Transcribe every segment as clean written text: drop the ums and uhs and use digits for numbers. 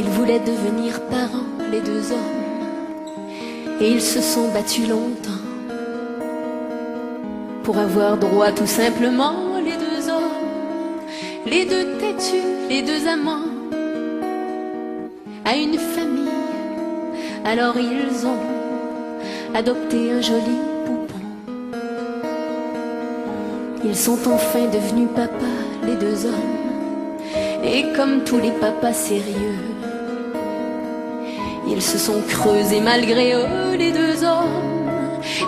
Ils voulaient devenir parents, les deux hommes, et ils se sont battus longtemps pour avoir droit tout simplement, les deux hommes, les deux têtus, les deux amants, à une famille. Alors ils ont adopté un joli poupon. Ils sont enfin devenus papas, les deux hommes, et comme tous les papas sérieux, ils se sont creusés malgré eux, les deux hommes,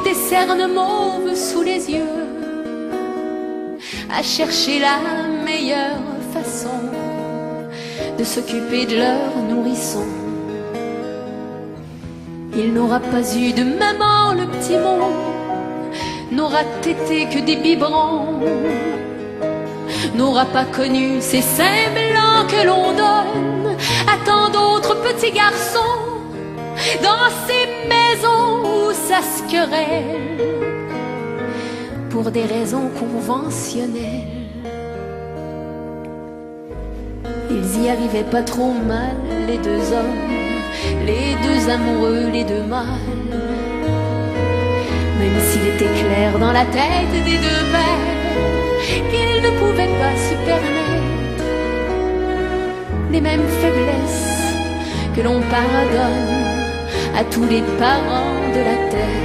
des cernes mauves sous les yeux, à chercher la meilleure façon de s'occuper de leur nourrisson. Il n'aura pas eu de maman, le petit mot, n'aura tété que des biberons, n'aura pas connu ces seins blancs que l'on donne à tant d'autres petits garçons dans ces maisons où ça se querelle pour des raisons conventionnelles. Ils y arrivaient pas trop mal, les deux hommes, les deux amoureux, les deux mâles, même s'il était clair dans la tête des deux pères qu'ils ne pouvaient pas se permettre les mêmes faiblesses que l'on pardonne à tous les parents de la terre.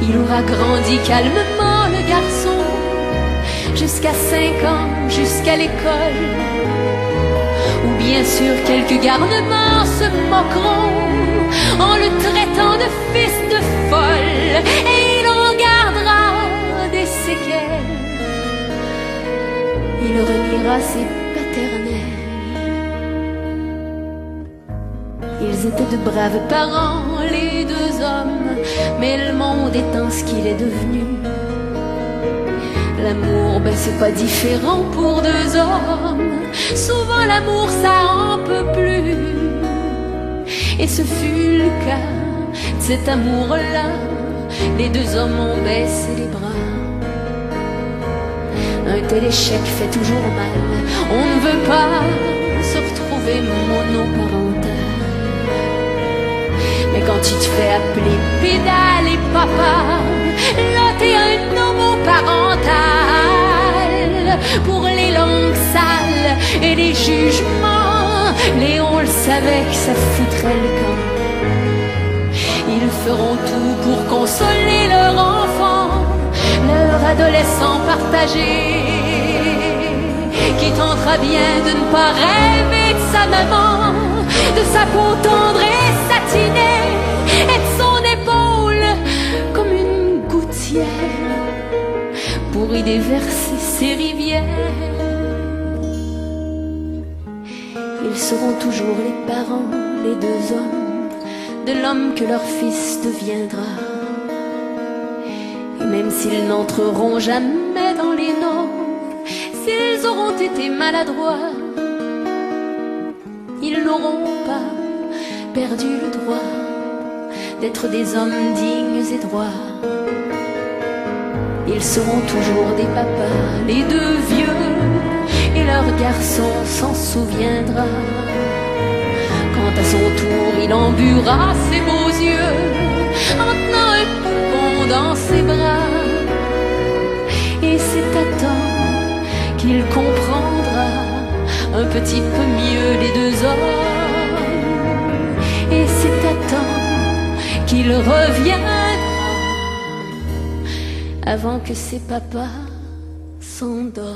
Il aura grandi calmement, le garçon, jusqu'à 5 ans, jusqu'à l'école, où bien sûr quelques garnements se moqueront en le traitant de fils de folle, et il en gardera des séquelles. Il reniera ses paternels. Ils étaient de braves parents, les deux hommes, mais le monde étant ce qu'il est devenu, l'amour, ben c'est pas différent pour deux hommes. Souvent l'amour ça en peut plus, et ce fut le cas de cet amour-là. Les deux hommes ont baissé les bras. Un tel échec fait toujours mal. On ne veut pas se retrouver monoparental. Mais quand tu te fais appeler pédale et papa, là t'es un homoparental. Pour les langues sales et les jugements, Léon le savait que ça foutrait le camp. Ils feront tout pour consoler leur enfant, leur adolescent partagé, qui tentera bien de ne pas rêver de sa maman, de sa peau tendre et satinée, et de son épaule comme une gouttière pour y déverser ses rivières. Ils seront toujours les parents, les deux hommes, de l'homme que leur fils deviendra. Et même s'ils n'entreront jamais dans les normes, s'ils auront été maladroits, ils n'auront pas perdu le droit d'être des hommes dignes et droits. Ils seront toujours des papas, les deux vieux, et leur garçon s'en souviendra. Quand à son tour il embuera ses beaux yeux en tenant un poupon dans ses bras. Et c'est à temps qu'il comprendra un petit peu mieux les deux hommes. Et c'est à temps qu'il reviendra avant que ses papas s'endorment.